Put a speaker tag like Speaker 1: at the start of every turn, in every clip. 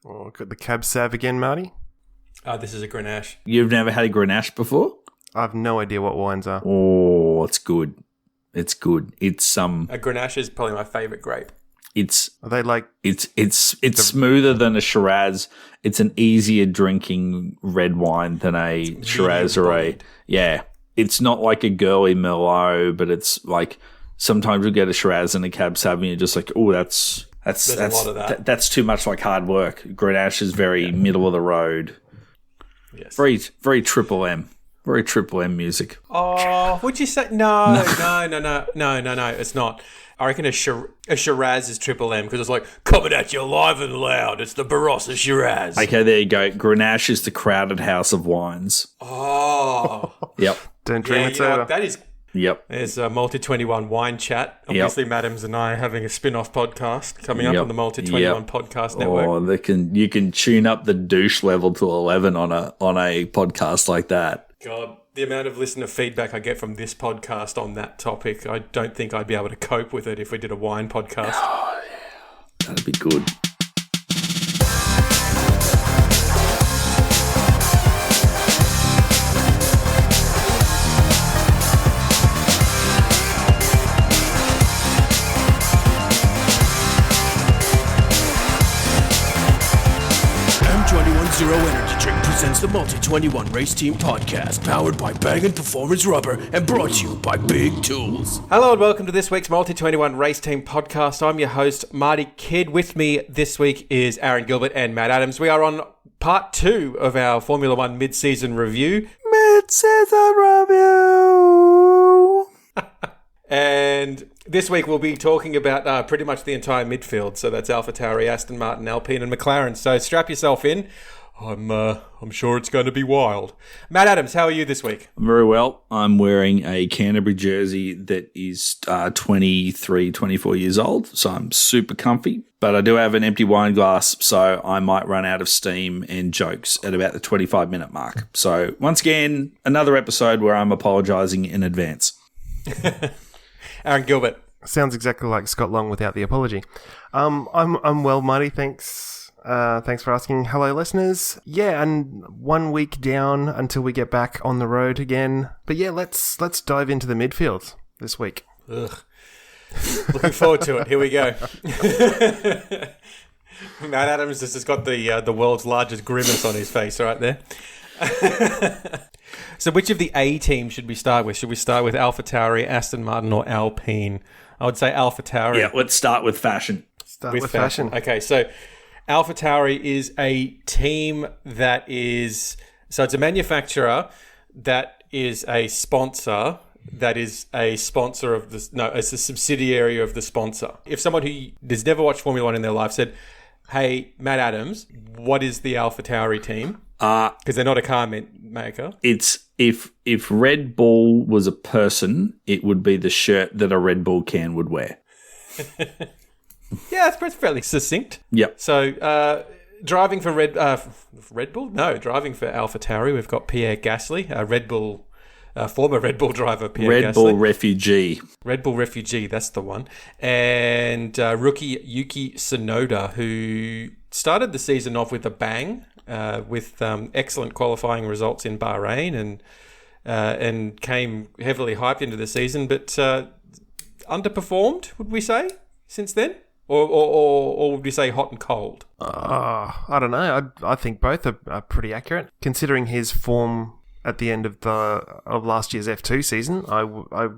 Speaker 1: Oh, got the Cab Sav again, Marty.
Speaker 2: This is a Grenache.
Speaker 3: You've never had a Grenache before?
Speaker 1: I've no idea what wines are.
Speaker 3: Oh, it's good. It's good. It's
Speaker 2: A Grenache is probably my favourite grape.
Speaker 1: Are they like...
Speaker 3: It's smoother than a Shiraz. It's an easier drinking red wine than a Shiraz or a... Yeah. It's not like a girly Merlot, but it's like sometimes you get a Shiraz and a Cab Sav and you're just like, oh, that's
Speaker 2: a lot of that.
Speaker 3: That's too much like hard work. Grenache is very middle of the road.
Speaker 2: Yes.
Speaker 3: Very Triple M. Very Triple M music.
Speaker 2: Oh, would you say... No, it's not. I reckon a Shiraz is Triple M because it's like, coming at you live and loud. It's the Barossa Shiraz.
Speaker 3: Okay, there you go. Grenache is the crowded house of wines.
Speaker 2: Oh.
Speaker 3: Yep.
Speaker 1: Don't dream it's
Speaker 2: you know
Speaker 1: over.
Speaker 2: what, that is...
Speaker 3: Yep.
Speaker 2: There's a Multi-21 Wine Chat. Obviously, Madams and I are having a spin-off podcast coming up on the Multi-21 Podcast Network.
Speaker 3: Oh, you can tune up the douche level to 11 on a podcast like that.
Speaker 2: God, the amount of listener feedback I get from this podcast on that topic, I don't think I'd be able to cope with it if we did a wine podcast.
Speaker 3: Oh, yeah. That'd be good.
Speaker 4: Zero Energy Drink presents the Multi-21 Race Team Podcast, powered by Bang & Performance Rubber and brought to you by Big Tools.
Speaker 2: Hello and welcome to this week's Multi-21 Race Team Podcast. I'm your host, Marty Kidd. With me this week is Aaron Gilbert and Matt Adams. We are on part 2 of our Formula 1 mid-season review. And this week we'll be talking about pretty much the entire midfield. So that's AlphaTauri, Aston Martin, Alpine and McLaren. So strap yourself in. I'm sure it's going to be wild. Matt Adams, how are you this week?
Speaker 3: Very well. I'm wearing a Canterbury jersey that is 23, 24 years old, so I'm super comfy. But I do have an empty wine glass, so I might run out of steam and jokes at about the 25-minute mark. So once again, another episode where I'm apologising in advance.
Speaker 2: Aaron Gilbert.
Speaker 1: Sounds exactly like Scott Long without the apology. I'm well, Marty. Thanks for asking. Hello, listeners. Yeah, and 1 week down until we get back on the road again. But yeah, let's dive into the midfield this week.
Speaker 2: Ugh. Looking forward to it. Here we go. Matt Adams has got the world's largest grimace on his face right there. So which of the A teams should we start with? Should we start with AlphaTauri, Aston Martin or Alpine? I would say AlphaTauri.
Speaker 3: Yeah, let's start with fashion.
Speaker 1: Start with fashion.
Speaker 2: Okay, so AlphaTauri is a team that is... So it's a manufacturer that is a sponsor that is a sponsor of this... No, it's a subsidiary of the sponsor. If someone who has never watched Formula 1 in their life said, hey, Matt Adams, what is the AlphaTauri team? Because they're not a car maker.
Speaker 3: It's if Red Bull was a person, it would be the shirt that a Red Bull can would wear.
Speaker 2: Yeah, it's fairly succinct.
Speaker 3: Yep.
Speaker 2: So driving for Red Bull? No, driving for AlphaTauri, we've got Pierre Gasly, former Red Bull driver Pierre Gasly.
Speaker 3: Red Bull refugee.
Speaker 2: Red Bull refugee, that's the one. And rookie Yuki Tsunoda, who started the season off with a bang, with excellent qualifying results in Bahrain and came heavily hyped into the season, but underperformed, would we say, since then? Or would we say hot and cold?
Speaker 1: I don't know. I think both are pretty accurate. Considering his form at the end of last year's F2 season, I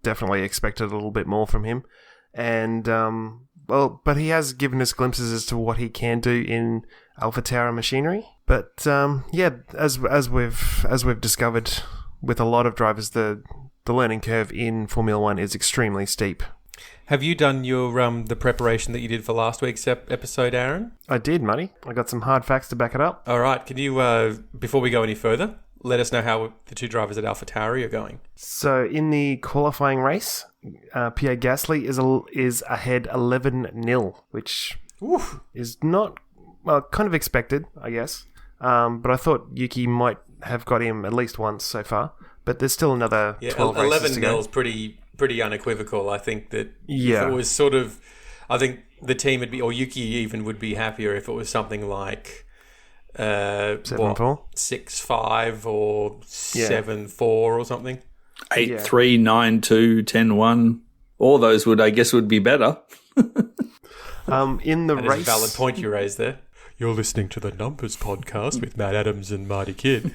Speaker 1: definitely expected a little bit more from him. And, but he has given us glimpses as to what he can do in AlphaTauri machinery. But, as we've discovered with a lot of drivers, the learning curve in Formula 1 is extremely steep.
Speaker 2: Have you done your the preparation that you did for last week's episode, Aaron?
Speaker 1: I did, Muddy. I got some hard facts to back it up.
Speaker 2: All right. Can you, before we go any further, let us know how the two drivers at AlphaTauri are going?
Speaker 1: So in the qualifying race, Pierre Gasly is ahead 11-0, which is not, kind of expected, I guess. But I thought Yuki might have got him at least once so far. But there's still another 12 races to go.
Speaker 2: 11-0 is pretty unequivocal. I think that
Speaker 1: if
Speaker 2: it was sort of... I think the team would be, or Yuki even would be happier if it was something like
Speaker 1: 7-4,
Speaker 2: 6-5 or 7-4 or something.
Speaker 3: 8-3, 9-2, 10-1. All those would be better.
Speaker 1: In the
Speaker 2: That is
Speaker 1: race,
Speaker 2: a valid point you raised there. You're listening to the Numbers Podcast with Matt Adams and Marty Kidd.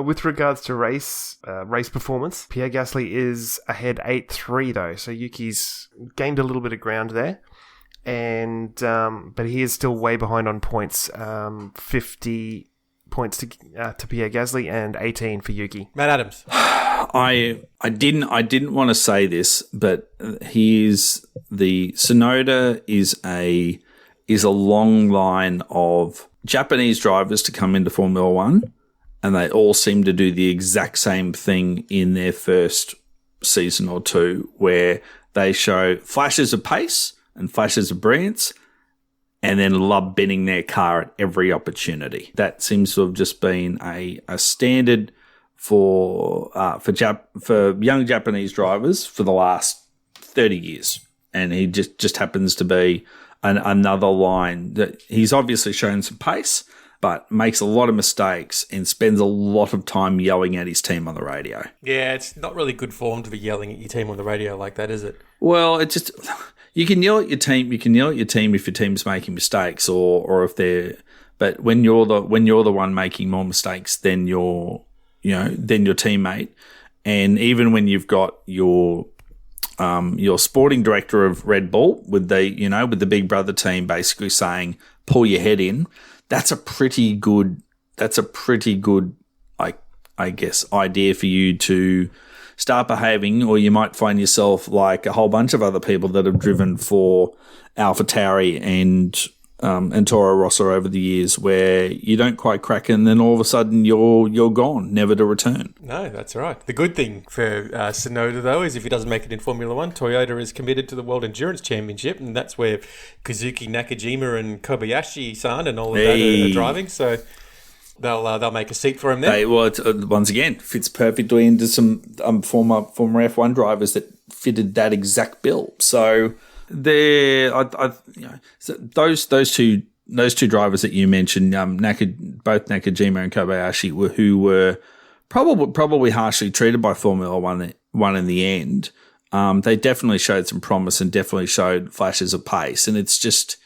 Speaker 1: with regards to race performance, Pierre Gasly is ahead 8-3 though, so Yuki's gained a little bit of ground there, and but he is still way behind on points. 50 points to Pierre Gasly and 18 for Yuki.
Speaker 2: Matt Adams.
Speaker 3: I didn't want to say this, but the Tsunoda is a long line of Japanese drivers to come into Formula One, and they all seem to do the exact same thing in their first season or two, where they show flashes of pace and flashes of brilliance, and then love bending their car at every opportunity. That seems to have just been a standard for young Japanese drivers for the last 30 years, and he just happens to be another line that he's obviously shown some pace, but makes a lot of mistakes and spends a lot of time yelling at his team on the radio.
Speaker 2: Yeah, it's not really good form to be yelling at your team on the radio like that, is it?
Speaker 3: Well, it just, you can yell at your team. You can yell at your team if your team's making mistakes, or if they're. But when you're the one making more mistakes than your teammate, and even when you've got your sporting director of Red Bull with the Big Brother team basically saying pull your head in, that's a pretty good I guess idea for you to start behaving, or you might find yourself like a whole bunch of other people that have driven for AlphaTauri and Toro Rosso over the years, where you don't quite crack it and then all of a sudden you're gone, never to return.
Speaker 2: No, that's right. The good thing for Tsunoda, though, is if he doesn't make it in Formula One, Toyota is committed to the World Endurance Championship, and that's where Kazuki Nakajima and Kobayashi-san and all of that are driving, so they'll make a seat for him there.
Speaker 3: Once again, fits perfectly into some former F1 drivers that fitted that exact bill. So so those two drivers that you mentioned, both Nakajima and Kobayashi, who were probably harshly treated by Formula One in the end. They definitely showed some promise and definitely showed flashes of pace. And it's just,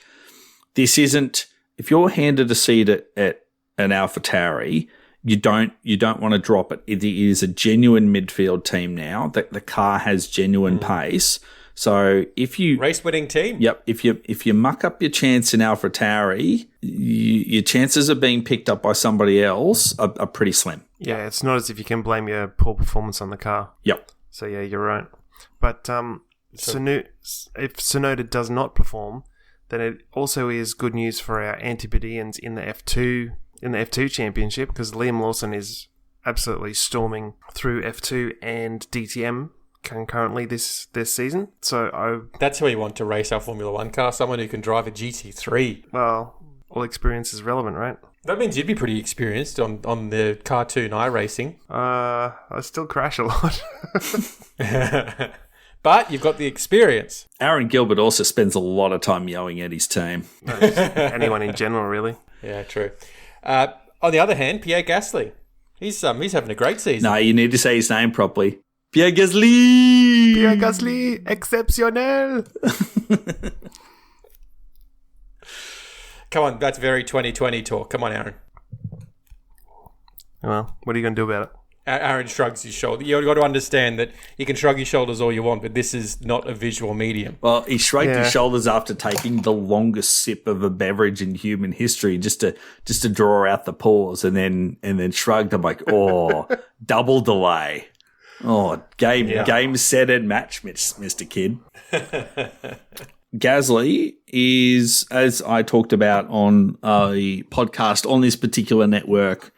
Speaker 3: this isn't, if you're handed a seat at an AlphaTauri, you don't want to drop it. It is a genuine midfield team now. The car has genuine pace. So if you
Speaker 2: race-winning team,
Speaker 3: yep. If you muck up your chance in AlphaTauri, your chances of being picked up by somebody else are pretty slim.
Speaker 1: Yeah, it's not as if you can blame your poor performance on the car.
Speaker 3: Yep.
Speaker 1: So yeah, you're right. But if Tsunoda does not perform, then it also is good news for our Antipodeans in the F2 championship, because Liam Lawson is absolutely storming through F2 and DTM concurrently this season. So
Speaker 2: that's where you want to race our Formula One car, someone who can drive a GT3.
Speaker 1: Well, all experience is relevant, right?
Speaker 2: That means you'd be pretty experienced on the cartoon iRacing.
Speaker 1: I still crash a lot.
Speaker 2: But you've got the experience.
Speaker 3: Aaron Gilbert also spends a lot of time yelling at his team.
Speaker 1: No, just anyone in general, really.
Speaker 2: Yeah, true. On the other hand, Pierre Gasly, he's having a great season.
Speaker 3: No, you need to say his name properly. Pierre Gasly!
Speaker 1: Pierre Gasly, exceptionnel!
Speaker 2: Come on, that's very 2020 talk. Come on, Aaron.
Speaker 1: Well, what are you going to do about it?
Speaker 2: Aaron shrugs his shoulder. You've got to understand that you can shrug your shoulders all you want, but this is not a visual medium.
Speaker 3: Well, he shrugged his shoulders after taking the longest sip of a beverage in human history, just to draw out the pause, and then shrugged. I'm like, oh, double delay. Oh, game, set, and match, Mr. Kidd. Gasly is, as I talked about on a podcast on this particular network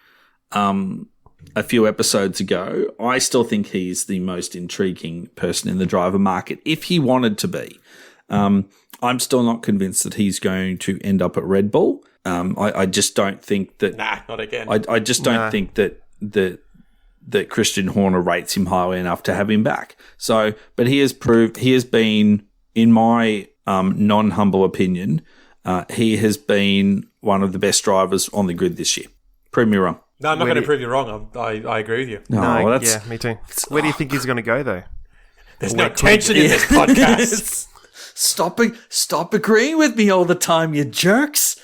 Speaker 3: a few episodes ago, I still think he's the most intriguing person in the driver market if he wanted to be. I'm still not convinced that he's going to end up at Red Bull. I just don't think that...
Speaker 2: Nah, not again.
Speaker 3: I just don't think that Christian Horner rates him highly enough to have him back. So, but he has been in my non-humble opinion, he has been one of the best drivers on the grid this year. Prove me wrong.
Speaker 2: No, I'm not going to prove you wrong. I agree with you.
Speaker 3: No,
Speaker 1: yeah, me too. Where do you think he's going to go, though?
Speaker 2: There's no tension in this podcast.
Speaker 3: Stop agreeing with me all the time, you jerks.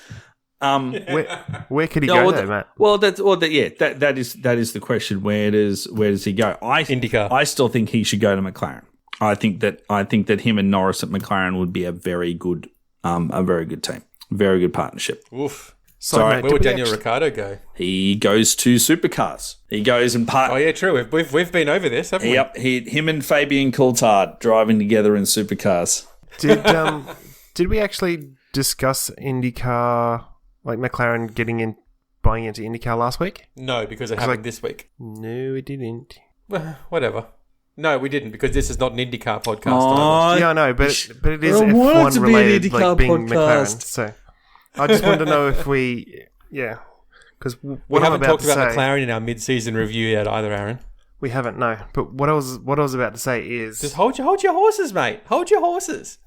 Speaker 1: Where could he go, though, Matt?
Speaker 3: Well, that is the question. Where does he go?
Speaker 2: IndyCar.
Speaker 3: I still think he should go to McLaren. I think that him and Norris at McLaren would be a very good team, very good partnership.
Speaker 2: Oof.
Speaker 3: Sorry,
Speaker 2: where would Daniel Ricciardo go?
Speaker 3: He goes to supercars. He goes and
Speaker 2: Oh yeah, true. We've been over this, haven't we?
Speaker 3: Yep. Him and Fabian Coulthard driving together in supercars.
Speaker 1: Did we actually discuss IndyCar, like McLaren buying into IndyCar last week?
Speaker 2: No, because it happened this week.
Speaker 1: No, we didn't.
Speaker 2: Well, whatever. No, we didn't, because this is not an IndyCar podcast.
Speaker 3: Oh,
Speaker 1: Yeah, I know, but it is
Speaker 3: I want it
Speaker 1: F1
Speaker 3: to be an
Speaker 1: related,
Speaker 3: IndyCar
Speaker 1: like being
Speaker 3: podcast.
Speaker 1: McLaren. So I just wanted to know if because
Speaker 2: We
Speaker 1: what I'm
Speaker 2: haven't
Speaker 1: about
Speaker 2: talked
Speaker 1: to
Speaker 2: about
Speaker 1: say,
Speaker 2: McLaren in our mid-season review yet either, Aaron.
Speaker 1: we haven't. No, but what I was about to say is
Speaker 2: Just hold your horses, mate. Hold your horses.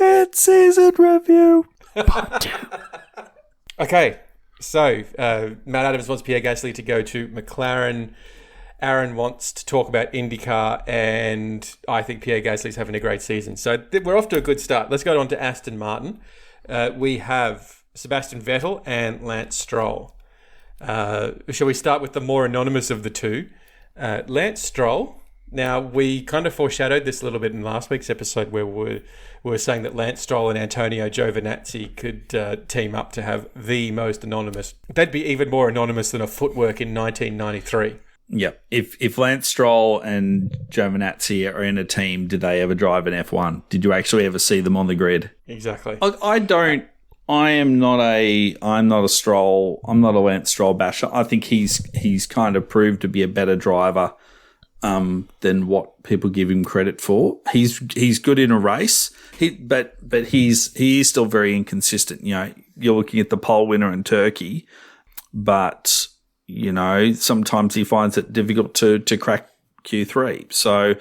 Speaker 1: mid-season review.
Speaker 2: Okay, so Matt Adams wants Pierre Gasly to go to McLaren. Aaron wants to talk about IndyCar, and I think Pierre Gasly's having a great season. So we're off to a good start. Let's go on to Aston Martin. We have Sebastian Vettel and Lance Stroll. Shall we start with the more anonymous of the two? Lance Stroll. Now, we kind of foreshadowed this a little bit in last week's episode where we were saying that Lance Stroll and Antonio Giovinazzi could team up to have the most anonymous. They'd be even more anonymous than a footwork in 1993.
Speaker 3: Yep. If Lance Stroll and Giovinazzi are in a team, did they ever drive an F1? Did you actually ever see them on the grid?
Speaker 2: Exactly.
Speaker 3: I'm not a Stroll. I'm not a Lance Stroll basher. I think he's kind of proved to be a better driver than what people give him credit for. He's good in a race. But he is still very inconsistent. You know, you're looking at the pole winner in Turkey, but you know, sometimes he finds it difficult to crack Q3. So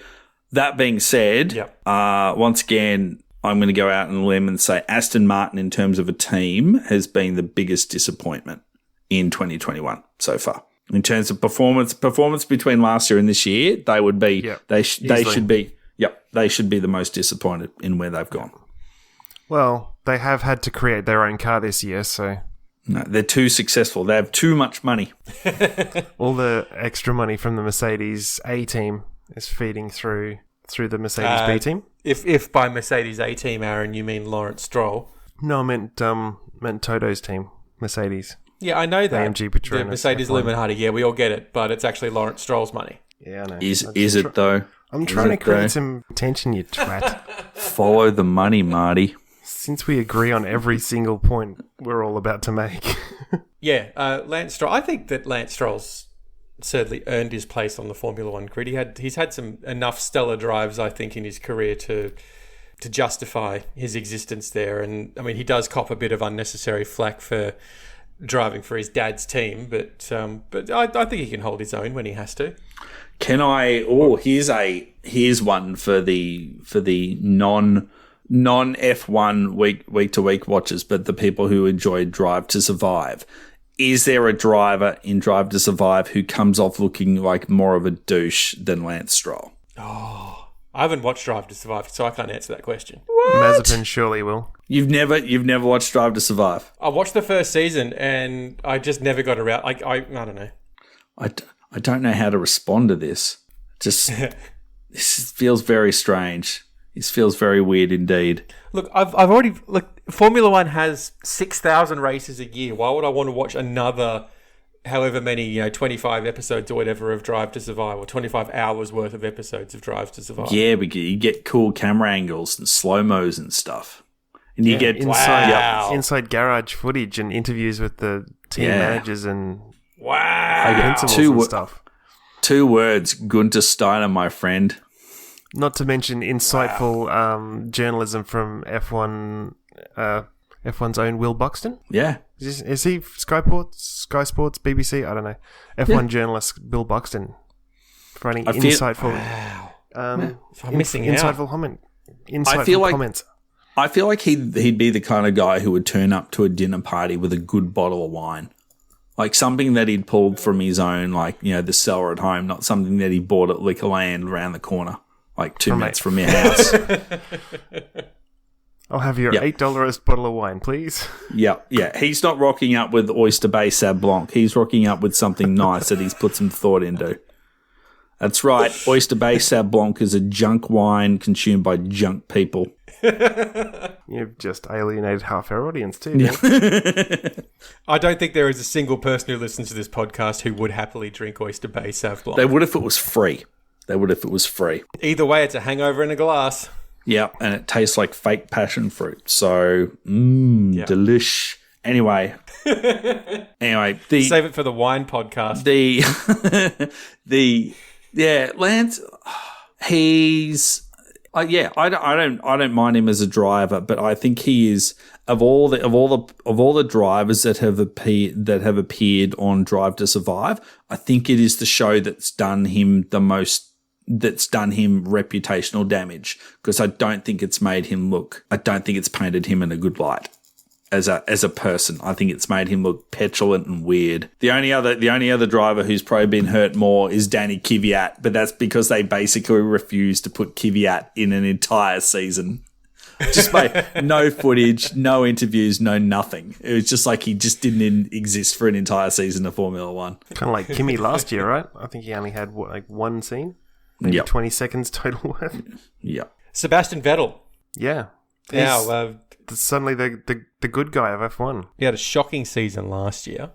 Speaker 3: that being said, once again, I'm going to go out on a limb and say Aston Martin, in terms of a team, has been the biggest disappointment in 2021 so far. In terms of performance between last year and this year, they would be they should be the most disappointed in where they've gone.
Speaker 1: Well, they have had to create their own car this year, so
Speaker 3: no, they're too successful. They have too much money.
Speaker 1: all the extra money from the Mercedes A team is feeding through the Mercedes B team.
Speaker 2: If by Mercedes A team, Aaron, you mean Lawrence Stroll?
Speaker 1: No, I meant Toto's team, Mercedes.
Speaker 2: Yeah, I know that.
Speaker 1: AMG Petronas.
Speaker 2: The Mercedes Illuminati, yeah, we all get it, but it's actually Lawrence Stroll's money.
Speaker 1: Yeah, I know.
Speaker 3: Is it though?
Speaker 1: I'm trying to create some tension, you twat.
Speaker 3: Follow the money, Marty.
Speaker 1: Since we agree on every single point we're all about to make.
Speaker 2: Yeah, Lance Stroll. I think that Lance Stroll's certainly earned his place on the Formula One grid. He's had enough stellar drives, I think, in his career to justify his existence there. And I mean, he does cop a bit of unnecessary flack for driving for his dad's team, but I think he can hold his own when he has to.
Speaker 3: Can I? Oh, here's one for the non F1 week to week watchers, but the people who enjoy Drive to Survive. Is there a driver in Drive to Survive who comes off looking like more of a douche than Lance Stroll?
Speaker 2: Oh, I haven't watched Drive to Survive, so I can't answer that question.
Speaker 1: Mazepin surely will.
Speaker 3: You've never watched Drive to Survive?
Speaker 2: I watched the first season and I just never got around. I don't know.
Speaker 3: I don't know how to respond to this. Just this feels very strange. This feels very weird indeed.
Speaker 2: Look, I've already Formula One has 6,000 races a year. Why would I want to watch another, however many 25 episodes or whatever of Drive to Survive, or 25 hours worth of episodes of Drive to Survive?
Speaker 3: Yeah, but you get cool camera angles and slow mos and stuff, and you get
Speaker 1: inside garage footage and interviews with the team managers and principals and stuff.
Speaker 3: 2 words: Gunther Steiner, my friend.
Speaker 1: Not to mention insightful journalism from F1, F1's own Will Buxton.
Speaker 3: Yeah.
Speaker 1: Is he Sky Sports, BBC? I don't know. F1 journalist Bill Buxton for any insightful,
Speaker 2: I'm missing out.
Speaker 1: insightful comment. insightful comments.
Speaker 3: I feel like he'd be the kind of guy who would turn up to a dinner party with a good bottle of wine. Like something that he'd pulled from his own, like, the cellar at home, not something that he bought at Liquorland around the corner, like 2 minutes from your house.
Speaker 1: I'll have your $8 bottle of wine, please.
Speaker 3: Yeah. He's not rocking up with Oyster Bay Sauv Blanc. He's rocking up with something nice that he's put some thought into. That's right. Oyster Bay Sauv Blanc is a junk wine consumed by junk people.
Speaker 1: You've just alienated half our audience too.
Speaker 2: I don't think there is a single person who listens to this podcast who would happily drink Oyster Bay Sauv Blanc.
Speaker 3: They would if it was free.
Speaker 2: Either way, it's a hangover in a glass.
Speaker 3: Yeah, and it tastes like fake passion fruit. So, delish. Anyway,
Speaker 2: save it for the wine podcast.
Speaker 3: Lance, he's I don't mind him as a driver, but I think he is of all the drivers that have appeared on Drive to Survive. I think it is the show that's done him the most. That's done him reputational damage, because I don't think it's painted him in a good light as a person. I think it's made him look petulant and weird. The only other driver who's probably been hurt more is Danny Kvyat, but that's because they basically refused to put Kvyat in an entire season. Just by no footage, no interviews, no nothing. It was just like he just didn't exist for an entire season of Formula One.
Speaker 1: Kind of like Kimi last year, right? I think he only had one scene. Maybe 20 seconds total worth.
Speaker 3: Yeah.
Speaker 2: Sebastian Vettel.
Speaker 1: Yeah.
Speaker 2: Now,
Speaker 1: suddenly the good guy of F1.
Speaker 2: He had a shocking season last year.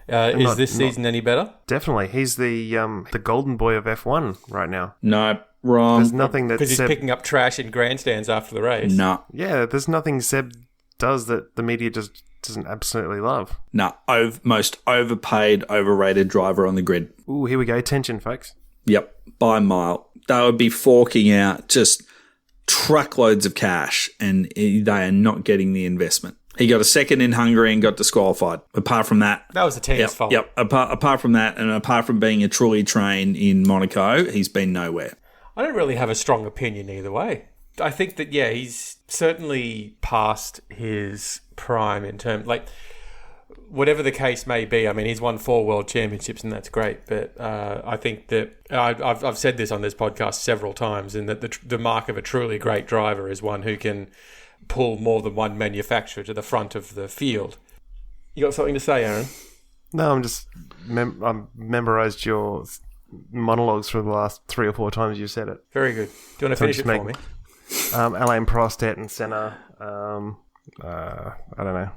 Speaker 2: Is this season any better?
Speaker 1: Definitely. He's the golden boy of F1 right now.
Speaker 3: No, wrong.
Speaker 1: There's nothing that
Speaker 2: because he's picking up trash in grandstands after the race.
Speaker 3: No.
Speaker 1: Yeah, there's nothing Seb does that the media just doesn't absolutely love.
Speaker 3: No. Most overpaid, overrated driver on the grid.
Speaker 1: Ooh, here we go. Tension, folks.
Speaker 3: Yep, by a mile. They would be forking out just truckloads of cash, and they are not getting the investment. He got a second in Hungary and got disqualified. Apart from that...
Speaker 2: That was the team's fault.
Speaker 3: Yep, apart from that, and apart from being a truly train in Monaco, he's been nowhere.
Speaker 2: I don't really have a strong opinion either way. I think that, he's certainly past his prime in terms... Whatever the case may be, I mean, he's won 4 world championships, and that's great. But I think that I've said this on this podcast several times, and that the mark of a truly great driver is one who can pull more than one manufacturer to the front of the field. You got something to say, Aaron?
Speaker 1: No, I'm just I've memorized your monologues for the last 3 or 4 times you said it.
Speaker 2: Very good. Do you want to finish it for me?
Speaker 1: Alain Prost, Ayrton Senna. I don't know.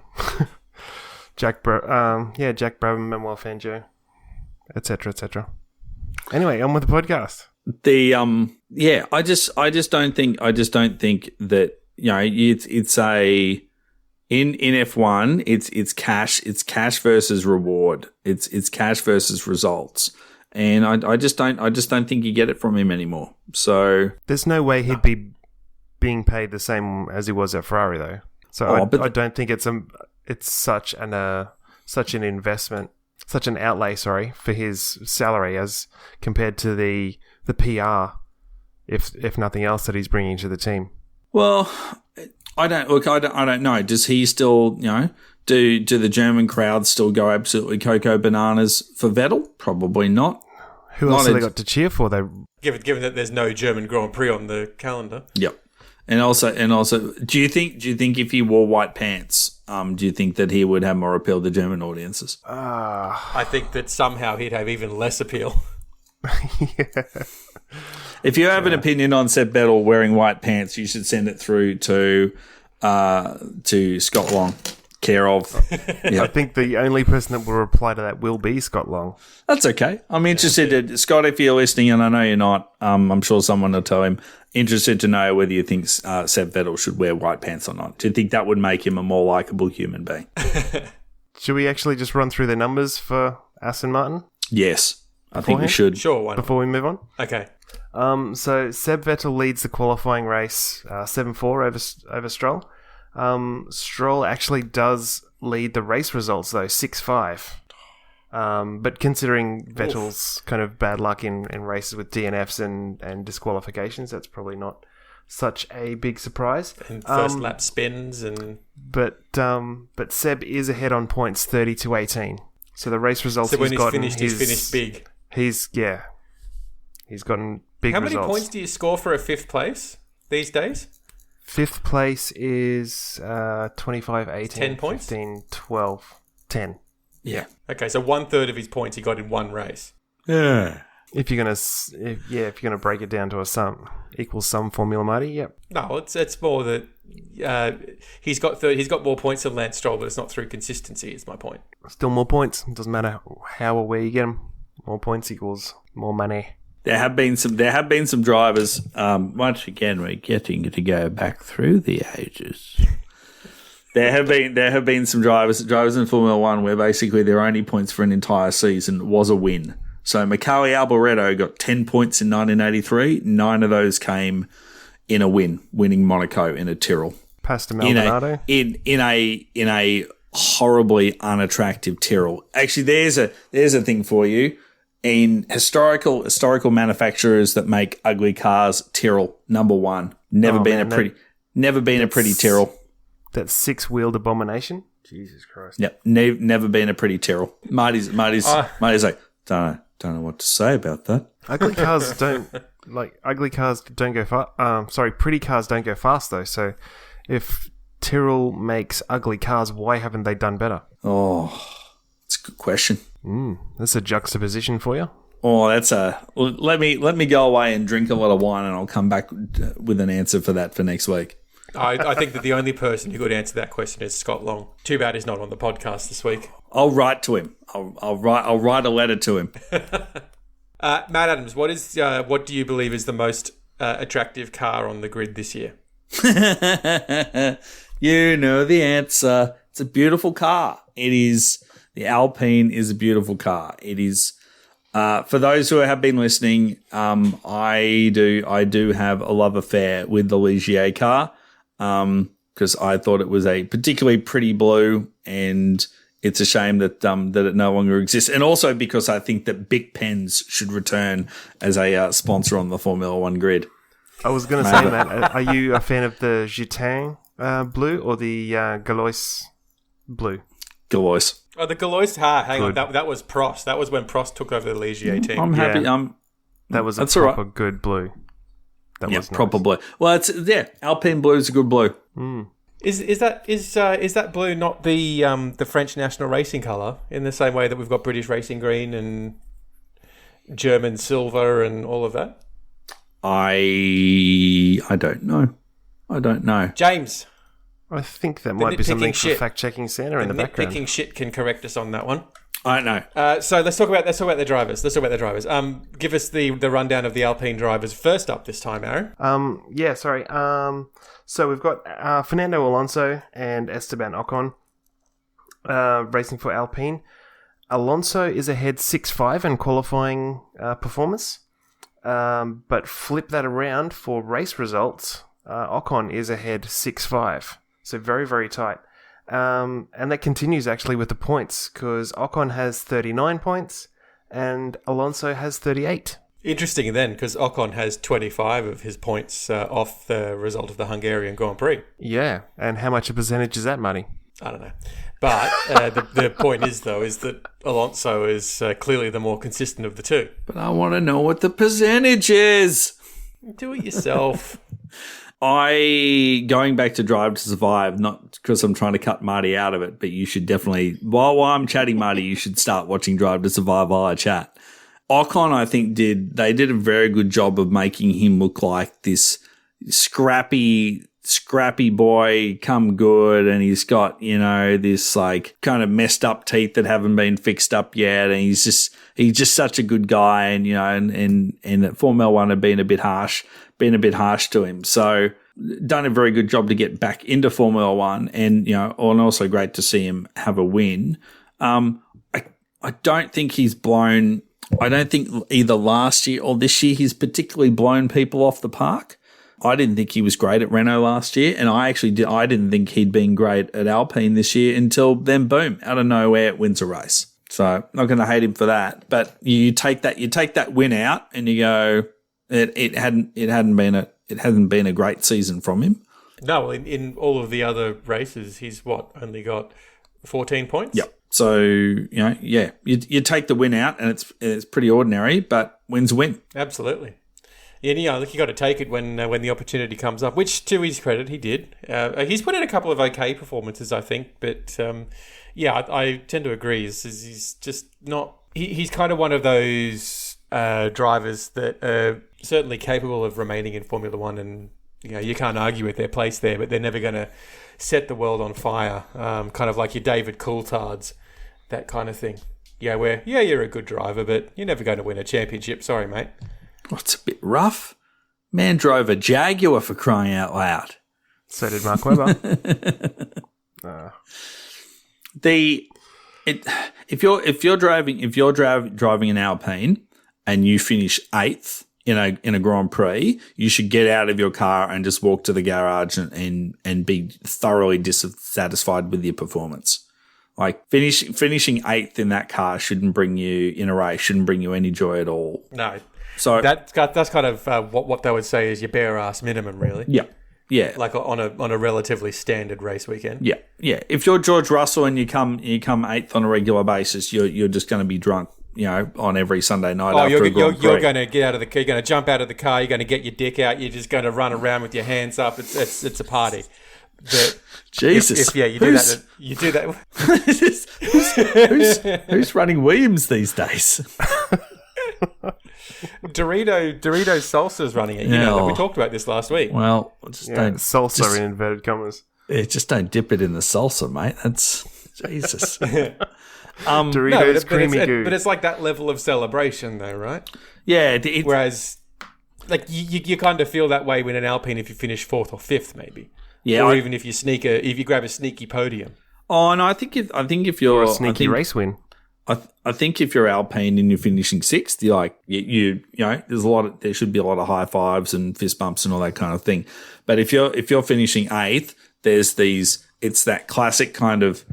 Speaker 1: Jack Brabham, Manuel Fangio, etc., etc. Anyway, on with the podcast.
Speaker 3: I just don't think that it's a in F1 it's cash versus reward. It's cash versus results. And I just don't think you get it from him anymore. So
Speaker 1: there's no way he'd be being paid the same as he was at Ferrari though. So I don't think it's such an investment, such an outlay, for his salary as compared to the PR, if nothing else, that he's bringing to the team.
Speaker 3: Well, I don't know. Does he still, do the German crowd still go absolutely cocoa bananas for Vettel? Probably not.
Speaker 1: Who else have they got to cheer for?
Speaker 2: Given that there's no German Grand Prix on the calendar.
Speaker 3: Yep. And also, do you think if he wore white pants, do you think that he would have more appeal to German audiences?
Speaker 2: I think that somehow he'd have even less appeal.
Speaker 1: Yeah.
Speaker 3: If you have an opinion on Seb Vettel wearing white pants, you should send it through to Scott Long, care of.
Speaker 1: Yeah. I think the only person that will reply to that will be Scott Long.
Speaker 3: That's okay. I'm interested, Scott, if you're listening, and I know you're not, I'm sure someone will tell him. Interested to know whether you think Seb Vettel should wear white pants or not. Do you think that would make him a more likeable human being?
Speaker 1: Should we actually just run through the numbers for Aston Martin?
Speaker 3: Yes, I think we should.
Speaker 2: Sure, why not?
Speaker 1: Before we move on?
Speaker 2: Okay.
Speaker 1: So Seb Vettel leads the qualifying race 7-4 over Stroll. Stroll actually does lead the race results, though, 6-5. But considering Vettel's kind of bad luck in races with DNFs and disqualifications, that's probably not such a big surprise.
Speaker 2: And first lap spins and...
Speaker 1: But Seb is ahead on points 30-18. So the race results
Speaker 2: So when
Speaker 1: he's
Speaker 2: finished big.
Speaker 1: He's gotten big
Speaker 2: How many
Speaker 1: results.
Speaker 2: points do you score for a fifth place these days?
Speaker 1: Fifth place is 25, 18,
Speaker 2: 10 points?
Speaker 1: 15, 12, 10.
Speaker 3: Yeah.
Speaker 2: Okay, so 1/3 of his points he got in one race.
Speaker 3: Yeah.
Speaker 1: If you're gonna break it down to a sum equals sum formula, Marty. Yep.
Speaker 2: No, it's more that he's got more points than Lance Stroll, but it's not through consistency. Is my point.
Speaker 1: Still more points. It doesn't matter how or where you get them. More points equals more money.
Speaker 3: There have been some drivers. Once again, we're getting to go back through the ages. There have been some drivers in Formula One where basically their only points for an entire season was a win. So Michele Alboreto got 10 points in 1983. 9 of those came in a winning Monaco in a Tyrrell.
Speaker 1: Pastor Maldonado.
Speaker 3: In a horribly unattractive Tyrrell. Actually, there's a thing for you. In historical manufacturers that make ugly cars, Tyrrell number 1. Never been a pretty Tyrrell.
Speaker 1: That 6-wheeled abomination. Jesus Christ.
Speaker 3: Yep, never been a pretty Tyrrell. Marty's like, don't know what to say about that.
Speaker 1: Ugly cars don't go fast. Pretty cars don't go fast though. So if Tyrrell makes ugly cars, why haven't they done better?
Speaker 3: Oh, that's a good question.
Speaker 1: That's a juxtaposition for you.
Speaker 3: Oh, let me go away and drink a lot of wine, and I'll come back with an answer for that for next week.
Speaker 2: I think that the only person who could answer that question is Scott Long. Too bad he's not on the podcast this week.
Speaker 3: I'll write to him. I'll write a letter to him.
Speaker 2: Matt Adams, what do you believe is the most attractive car on the grid this year?
Speaker 3: You know the answer. It's a beautiful car. It is. The Alpine is a beautiful car. It is. For those who have been listening, I do have a love affair with the Ligier car because I thought it was a particularly pretty blue, and it's a shame that it no longer exists. And also because I think that Bic Pens should return as a sponsor on the Formula One grid.
Speaker 1: I was going to say, Matt, are you a fan of the Gitain blue or the Galois blue?
Speaker 3: Galois.
Speaker 2: Oh, the Galois. Hang on, that was Prost. That was when Prost took over the Ligier team.
Speaker 3: I'm happy.
Speaker 1: That was a
Speaker 3: that's
Speaker 1: proper
Speaker 3: right.
Speaker 1: good blue. That was nice.
Speaker 3: Proper blue. Well, Alpine blue is a good blue.
Speaker 2: Is that blue not the French national racing colour in the same way that we've got British racing green and German silver and all of that?
Speaker 3: I don't know.
Speaker 2: James.
Speaker 1: I think that might be something for fact-checking Santa in the background.
Speaker 2: Nitpicking shit can correct us on that one.
Speaker 3: I don't know.
Speaker 2: So let's talk about the drivers. Give us the rundown of the Alpine drivers. First up this time, Aaron.
Speaker 1: So we've got Fernando Alonso and Esteban Ocon racing for Alpine. Alonso is ahead 6-5 in qualifying performance, but flip that around for race results. Ocon is ahead 6-5, so very, very tight. And that continues actually with the points because Ocon has 39 points and Alonso has 38.
Speaker 2: Interesting then, because Ocon has 25 of his points off the result of the Hungarian Grand Prix.
Speaker 1: Yeah, and how much a percentage is that, Marty?
Speaker 2: I don't know. But the point is that Alonso is clearly the more consistent of the two.
Speaker 3: But I want to know what the percentage is.
Speaker 2: Do it yourself.
Speaker 3: Going back to Drive to Survive, not because I'm trying to cut Marty out of it, but you should definitely, while I'm chatting Marty, you should start watching Drive to Survive while I chat. Ocon, I think, did a very good job of making him look like this scrappy boy, come good, and he's got, this like kind of messed up teeth that haven't been fixed up yet, and he's just such a good guy, and and Formula One had been a bit harsh to him. So done a very good job to get back into Formula One, and also great to see him have a win. I don't think he's blown. I don't think either last year or this year he's particularly blown people off the park. I didn't think he was great at Renault last year, and I didn't think he'd been great at Alpine this year until then, boom, out of nowhere, it wins a race. So not going to hate him for that. But you take that win out, and you go, it hadn't been it hasn't been a great season from him.
Speaker 2: No, in all of the other races, he's only got 14 points?
Speaker 3: Yep. So, you take the win out and it's pretty ordinary, but win's a win.
Speaker 2: Absolutely. Yeah, look, you got to take it when the opportunity comes up, which to his credit, he did. He's put in a couple of okay performances, I think, but I tend to agree. He's just not. He's kind of one of those drivers that are certainly capable of remaining in Formula One, and you can't argue with their place there, but they're never going to set the world on fire. Kind of like your David Coulthards, that kind of thing. Yeah, where you're a good driver, but you're never going to win a championship. Sorry, mate.
Speaker 3: Well, it's a bit rough. Man drove a Jaguar, for crying out loud.
Speaker 1: So did Mark Webber.
Speaker 3: If you're driving an Alpine and you finish 8th in a Grand Prix, you should get out of your car and just walk to the garage and be thoroughly dissatisfied with your performance. Like finishing 8th in that car shouldn't bring you in a race, shouldn't bring you any joy at all.
Speaker 2: No.
Speaker 3: So
Speaker 2: that's kind of what they would say is your bare ass minimum, really.
Speaker 3: Yeah.
Speaker 2: Like on a relatively standard race weekend.
Speaker 3: Yeah. If you're George Russell and you come 8th on a regular basis, you're just going to be drunk, on every Sunday night. After a Grand Prix.
Speaker 2: You're going to get out of the car. You're going to jump out of the car. You're going to get your dick out. You're just going to run around with your hands up. It's a party. But
Speaker 3: Jesus.
Speaker 2: You do that. You do that.
Speaker 3: Who's running Williams these days?
Speaker 2: Dorito Salsa's running it. We talked about this last week.
Speaker 3: Well, don't
Speaker 1: salsa in inverted commas.
Speaker 3: Just don't dip it in the salsa, mate. That's Jesus.
Speaker 1: Doritos creamy goo.
Speaker 2: But it's like that level of celebration, though, right?
Speaker 3: Yeah.
Speaker 2: Whereas, like you kind of feel that way when an Alpine if you finish 4th or 5th, maybe.
Speaker 3: Yeah.
Speaker 2: Or even if you grab a sneaky podium.
Speaker 3: Oh, and I think if you're
Speaker 1: a sneaky race win.
Speaker 3: I think if you're Alpine and you're finishing 6th, you're like there should be a lot of high fives and fist bumps and all that kind of thing. But if you're finishing 8th, it's that classic kind of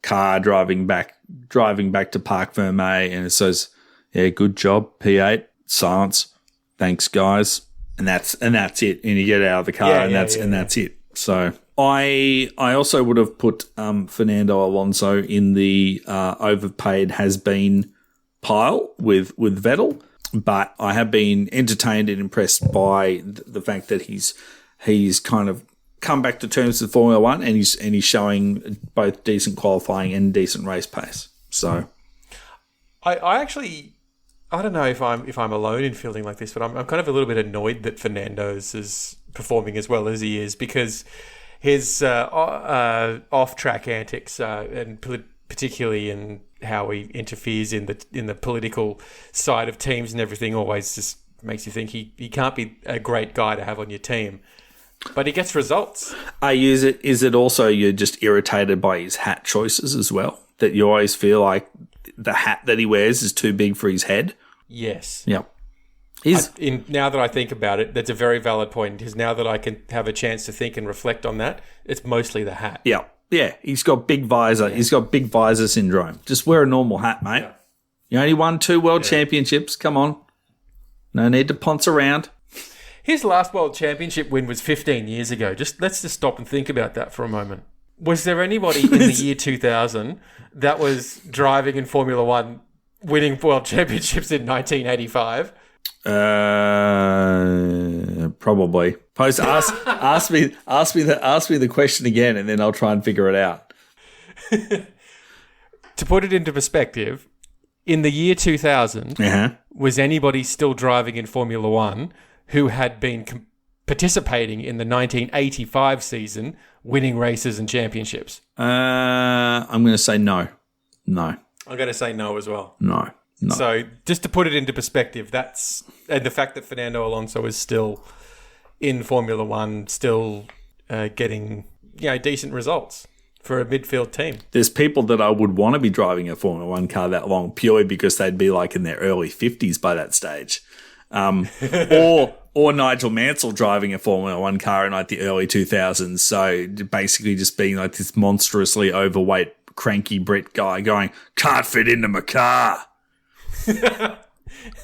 Speaker 3: car driving back to Parc Fermé, and it says, good job, P8, silence, thanks guys, and that's it, and you get out of the car, and that's it. So I also would have put Fernando Alonso in the overpaid has-been pile with Vettel, but I have been entertained and impressed by the fact that he's kind of come back to terms with Formula One, and he's showing both decent qualifying and decent race pace. So
Speaker 2: I actually, I don't know if I'm alone in feeling like this, but I'm kind of a little bit annoyed that Fernando's is performing as well as he is, because his off-track antics and particularly in how he interferes in the political side of teams and everything always just makes you think he can't be a great guy to have on your team. But he gets results.
Speaker 3: Is it also you're just irritated by his hat choices as well? That you always feel like the hat that he wears is too big for his head?
Speaker 2: Yes.
Speaker 3: Yep.
Speaker 2: Now that I think about it, that's a very valid point. Because now that I can have a chance to think and reflect on that, it's mostly the hat.
Speaker 3: Yeah. Yeah. He's got big visor. Yeah. He's got big visor syndrome. Just wear a normal hat, mate. Yeah. You only won 2 world championships. Come on. No need to ponce around.
Speaker 2: His last world championship win was 15 years ago. Let's just stop and think about that for a moment. Was there anybody in the year 2000 that was driving in Formula One, winning world championships in 1985?
Speaker 3: Probably. Ask me the question again, and then I'll try and figure it out.
Speaker 2: To put it into perspective, in the year 2000, was anybody still driving in Formula One who had been participating in the 1985 season, winning races and championships?
Speaker 3: I'm going to say no. No.
Speaker 2: I'm going to say no as well.
Speaker 3: No.
Speaker 2: So just to put it into perspective, and the fact that Fernando Alonso is still in Formula One, still getting decent results for a midfield team.
Speaker 3: There's people that I would want to be driving a Formula One car that long purely because they'd be like in their early 50s by that stage. Or Nigel Mansell driving a Formula One car in like the early 2000s. So basically just being like this monstrously overweight, cranky Brit guy going, can't fit into my car.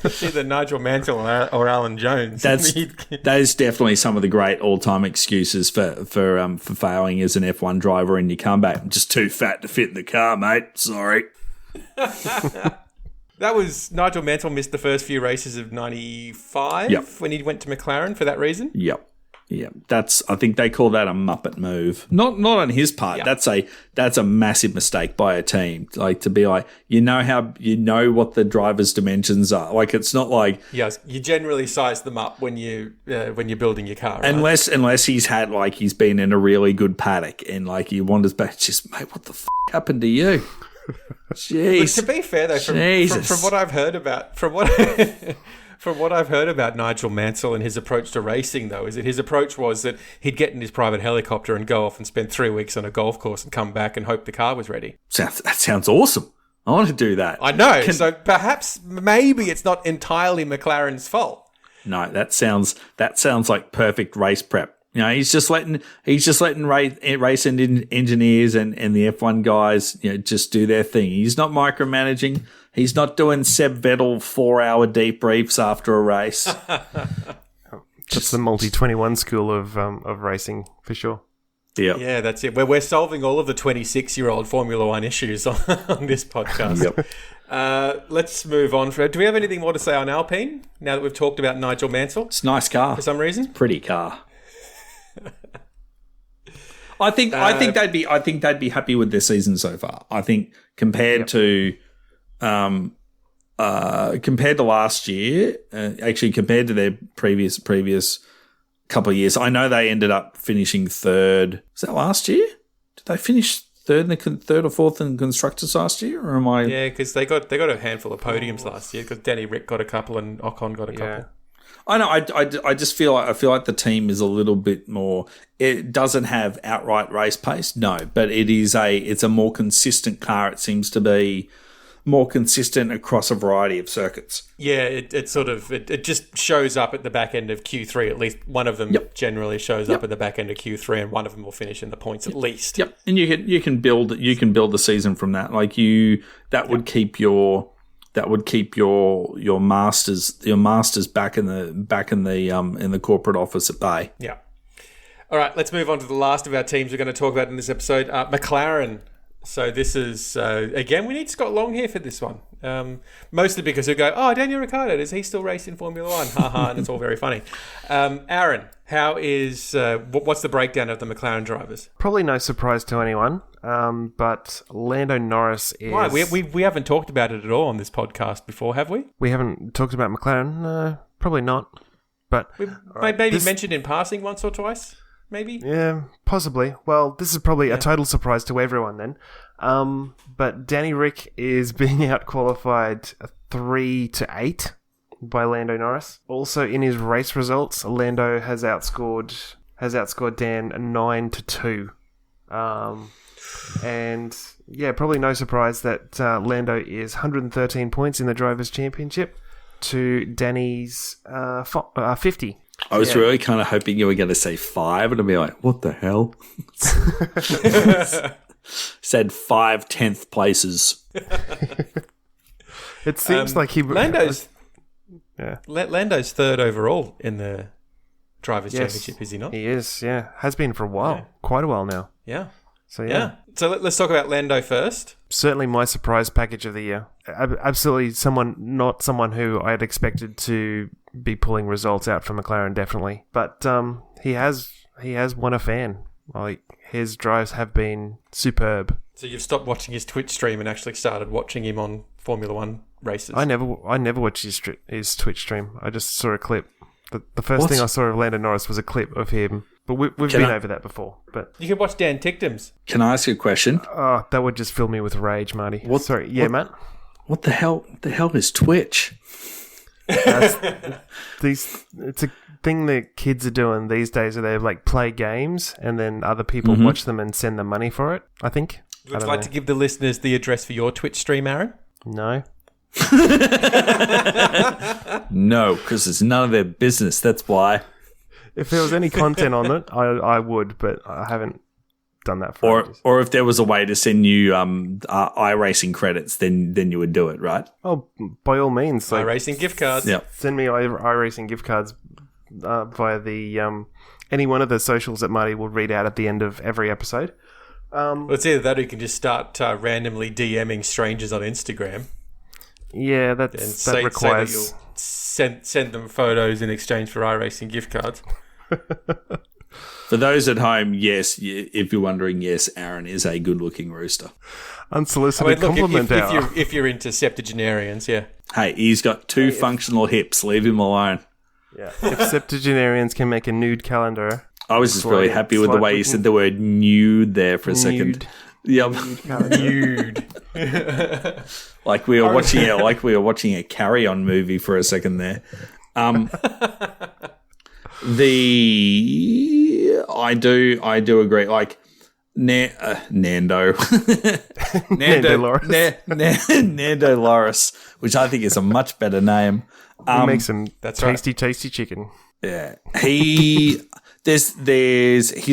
Speaker 2: It's either Nigel Mansell or Alan Jones.
Speaker 3: That is definitely some of the great all-time excuses for failing as an F1 driver in your comeback. I'm just too fat to fit in the car, mate. Sorry.
Speaker 2: That was Nigel Mansell missed the first few races of 95 when he went to McLaren for that reason.
Speaker 3: Yep. Yeah, I think they call that a Muppet move. Not on his part. Yep. That's a massive mistake by a team. Like to be like, you know what the driver's dimensions are. Like it's not like
Speaker 2: yes, you generally size them up when you're building your car. Right?
Speaker 3: Unless he's been in a really good paddock and like you wanders back, just mate, what the f happened to you? Jeez.
Speaker 2: But to be fair though, from what I've heard about From what I've heard about Nigel Mansell and his approach to racing, though, is that his approach was that he'd get in his private helicopter and go off and spend 3 weeks on a golf course and come back and hope the car was ready.
Speaker 3: That sounds awesome. I want to do that.
Speaker 2: I know. So perhaps, maybe it's not entirely McLaren's fault.
Speaker 3: No, that sounds like perfect race prep. You know, he's just letting race engineers and the F1 guys, you know, just do their thing. He's not micromanaging. He's not doing Seb Vettel 4-hour debriefs after a race.
Speaker 1: Just the multi-21 school of racing for sure.
Speaker 2: Yeah, that's it. We're solving all of the 26-year-old Formula One issues on this podcast.
Speaker 3: Yep.
Speaker 2: Let's move on. Do we have anything more to say on Alpine now that we've talked about Nigel Mansell?
Speaker 3: It's a nice car
Speaker 2: for some reason.
Speaker 3: Pretty car. I think they'd be happy with their season so far. I think compared to last year, actually compared to their previous couple of years, I know they ended up finishing third. Was that last year? Did they finish third or fourth in constructors last year, or am I?
Speaker 2: Yeah, because they got a handful of podiums last year. Because Danny Rick got a couple and Ocon got a couple.
Speaker 3: I know. I just feel like the team is a little bit more. It doesn't have outright race pace, no, but it's a more consistent car. It seems to be more consistent across a variety of circuits.
Speaker 2: Yeah, it just shows up at the back end of Q3. At least one of them generally shows up at the back end of Q3, and one of them will finish in the points at least.
Speaker 3: Yep, and you can build the season from that. Like would keep your masters back in the corporate office at bay.
Speaker 2: Yeah. All right, let's move on to the last of our teams we're going to talk about in this episode, McLaren. So this is, again, we need Scott Long here for this one. Mostly because he'll go, oh, Daniel Ricciardo, does he still race in Formula One? Haha, and it's all very funny. Aaron, what's the breakdown of the McLaren drivers?
Speaker 1: Probably no surprise to anyone, but Lando Norris is...
Speaker 2: Why? We haven't talked about it at all on this podcast before, have we?
Speaker 1: We haven't talked about McLaren? No, probably not. But
Speaker 2: we maybe mentioned in passing once or twice. Maybe?
Speaker 1: Yeah, possibly. Well, this is probably a total surprise to everyone then. But Danny Rick is being out-qualified 3-8 by Lando Norris. Also, in his race results, Lando has outscored Dan 9-2. And yeah, probably no surprise that Lando is 113 points in the Drivers' Championship to Danny's 50.
Speaker 3: I was really kind of hoping you were going to say 5, and I'd be like, what the hell? Said 5 10th places.
Speaker 1: It seems like he...
Speaker 2: Lando's third overall in the Drivers' Championship, is he not?
Speaker 1: He is, yeah. Has been for a while. Quite a while now.
Speaker 2: Yeah.
Speaker 1: So, yeah.
Speaker 2: So let's talk about Lando first.
Speaker 1: Certainly my surprise package of the year. Absolutely not someone who I had expected to be pulling results out for McLaren, definitely. But he has won a fan. Like, his drives have been superb.
Speaker 2: So you've stopped watching his Twitch stream and actually started watching him on Formula One races?
Speaker 1: I never watched his Twitch stream. I just saw a clip. The first thing I saw of Lando Norris was a clip of him. But we've been over that before. But
Speaker 2: you can watch Dan Ticktum's.
Speaker 3: Can I ask you a question?
Speaker 1: Oh, that would just fill me with rage, Marty. Sorry. Yeah, Matt?
Speaker 3: What the hell? What the hell is Twitch?
Speaker 1: It's a thing that kids are doing these days where they like play games and then other people watch them and send them money for it, I think.
Speaker 2: Would you like to give the listeners the address for your Twitch stream, Aaron?
Speaker 1: No.
Speaker 3: No, because it's none of their business. That's why.
Speaker 1: If there was any content on it, I would, but I haven't done that for ages.
Speaker 3: Or if there was a way to send you iRacing credits, then you would do it, right?
Speaker 1: Oh, by all means. Like,
Speaker 2: iRacing gift cards.
Speaker 3: Yeah.
Speaker 1: send me iRacing gift cards via the any one of the socials that Marty will read out at the end of every episode.
Speaker 2: Well, it's either that or you can just start randomly DMing strangers on Instagram.
Speaker 1: Yeah, that requires...
Speaker 2: Say that you'll send them photos in exchange for iRacing gift cards.
Speaker 3: For those at home, yes, if you're wondering, yes, Aaron is a good-looking rooster.
Speaker 1: Unsolicited compliment hour.
Speaker 2: if you're into septuagenarians, yeah.
Speaker 3: Hey, he's got two functional hips. Leave him alone.
Speaker 1: Yeah. If septuagenarians can make a nude calendar...
Speaker 3: I was just really happy with the way you said the word nude there for a second. Yep.
Speaker 2: Nude.
Speaker 3: like we were watching a Carry-On movie for a second there. I do agree. Like Nando Nando Loris, which I think is a much better name.
Speaker 1: He makes some tasty,
Speaker 2: right.
Speaker 1: tasty chicken.
Speaker 3: Yeah, he's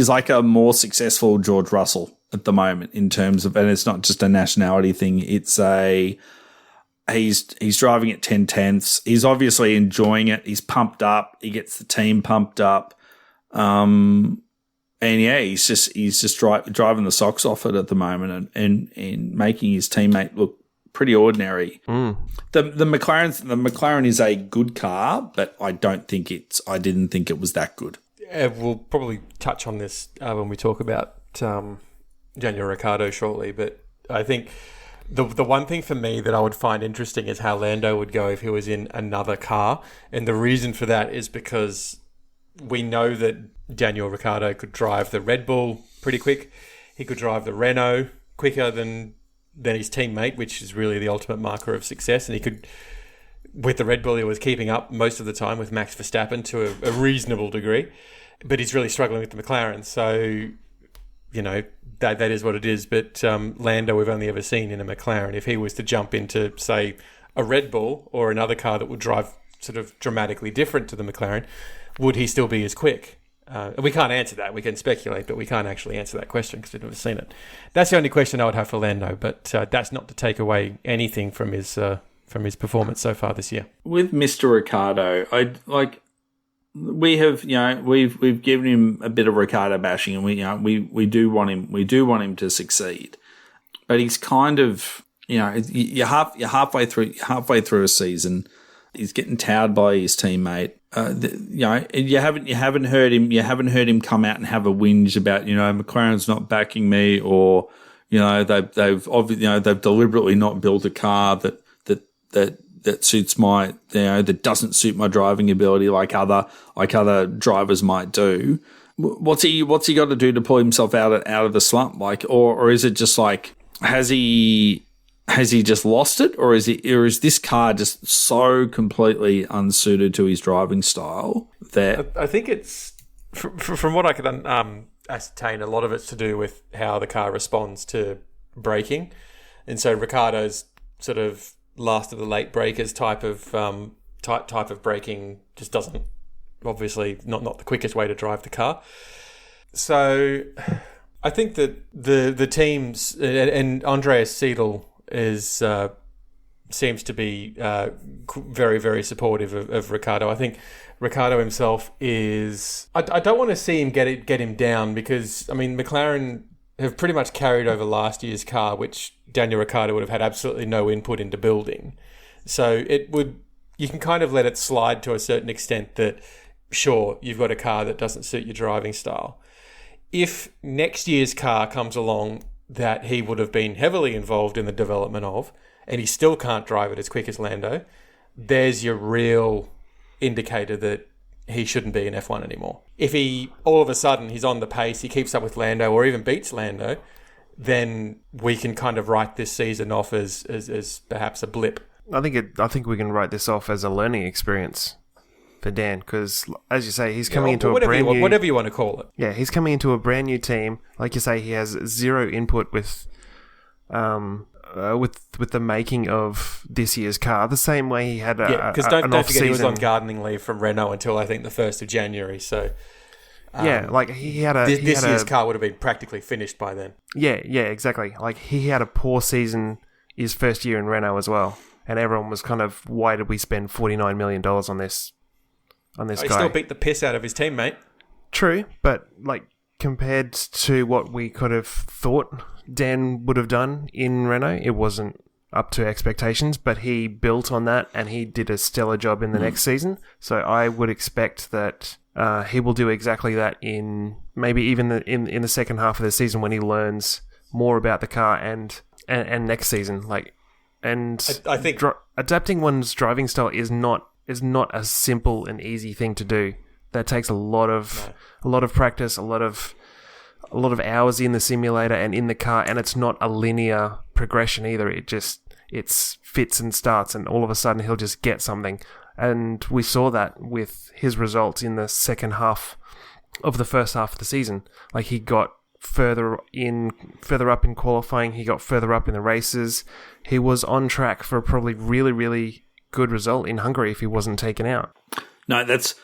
Speaker 3: like a more successful George Russell at the moment in terms of, and it's not just a nationality thing. It's he's driving at 10 tenths. He's obviously enjoying it. He's pumped up. He gets the team pumped up. And yeah, he's just driving the socks off it at the moment and making his teammate look pretty ordinary.
Speaker 1: Mm.
Speaker 3: The McLaren is a good car, but I didn't think it was that good.
Speaker 2: We'll probably touch on this when we talk about Daniel Ricciardo shortly, but I think the one thing for me that I would find interesting is how Lando would go if he was in another car, and the reason for that is because we know that Daniel Ricciardo could drive the Red Bull pretty quick. He could drive the Renault quicker than his teammate, which is really the ultimate marker of success, and he could... With the Red Bull, he was keeping up most of the time with Max Verstappen to a reasonable degree, but he's really struggling with the McLaren. So, that is what it is. But Lando, we've only ever seen in a McLaren. If he was to jump into, say, a Red Bull or another car that would drive sort of dramatically different to the McLaren, would he still be as quick? We can't answer that. We can speculate, but we can't actually answer that question because we've never seen it. That's the only question I would have for Lando, but that's not to take away anything from his performance so far this year.
Speaker 3: With Mr. Ricciardo, we've given him a bit of Ricciardo bashing, and we do want him to succeed, but he's kind of you're halfway through a season. He's getting towed by his teammate. You haven't heard him come out and have a whinge about McLaren's not backing me, or they've deliberately not built a car that suits my that doesn't suit my driving ability like other drivers might do. What's he got to do to pull himself out of the slump? Like, or is it just like has he just lost it, or is this car just so completely unsuited to his driving style that
Speaker 2: I think it's from what I could ascertain, a lot of it's to do with how the car responds to braking, and so Ricciardo's sort of last of the late breakers type of braking just doesn't, obviously not the quickest way to drive the car. So I think that the teams and Andreas Seidl seems to be very, very supportive of Ricciardo. I think Ricciardo himself is... I don't want to see him get him down, because McLaren have pretty much carried over last year's car, which Daniel Ricciardo would have had absolutely no input into building. So you can kind of let it slide to a certain extent that, sure, you've got a car that doesn't suit your driving style. If next year's car comes along that he would have been heavily involved in the development of, and he still can't drive it as quick as Lando, there's your real indicator that he shouldn't be in F1 anymore. If he, all of a sudden, he's on the pace, he keeps up with Lando or even beats Lando, then we can kind of write this season off as perhaps a blip.
Speaker 1: I think we can write this off as a learning experience for Dan, because, as you say, he's coming into a brand new...
Speaker 2: Whatever you want to call it.
Speaker 1: Yeah, he's coming into a brand new team. Like you say, he has zero input with the making of this year's car, the same way he had
Speaker 2: because don't forget he was on gardening leave from Renault until I think the 1st of January. So
Speaker 1: Yeah, like he had a...
Speaker 2: This year's car would have been practically finished by then.
Speaker 1: Yeah, exactly. Like he had a poor season his first year in Renault as well. And everyone was kind of, why did we spend $49 million on this guy?
Speaker 2: He still beat the piss out of his teammate.
Speaker 1: True, but like compared to what we could have thought Dan would have done in Renault, it wasn't up to expectations, but he built on that and he did a stellar job in the next season. So I would expect that he will do exactly that in maybe even in the second half of the season when he learns more about the car and next season. And
Speaker 2: I think
Speaker 1: adapting one's driving style is not a simple and easy thing to do. That takes a lot of practice, a lot of hours in the simulator and in the car, and it's not a linear progression either. It's fits and starts, and all of a sudden he'll just get something. And we saw that with his results in the second half of the first half of the season. Like he got further up in qualifying, he got further up in the races. He was on track for a probably really, really good result in Hungary if he wasn't taken out.
Speaker 3: No, that's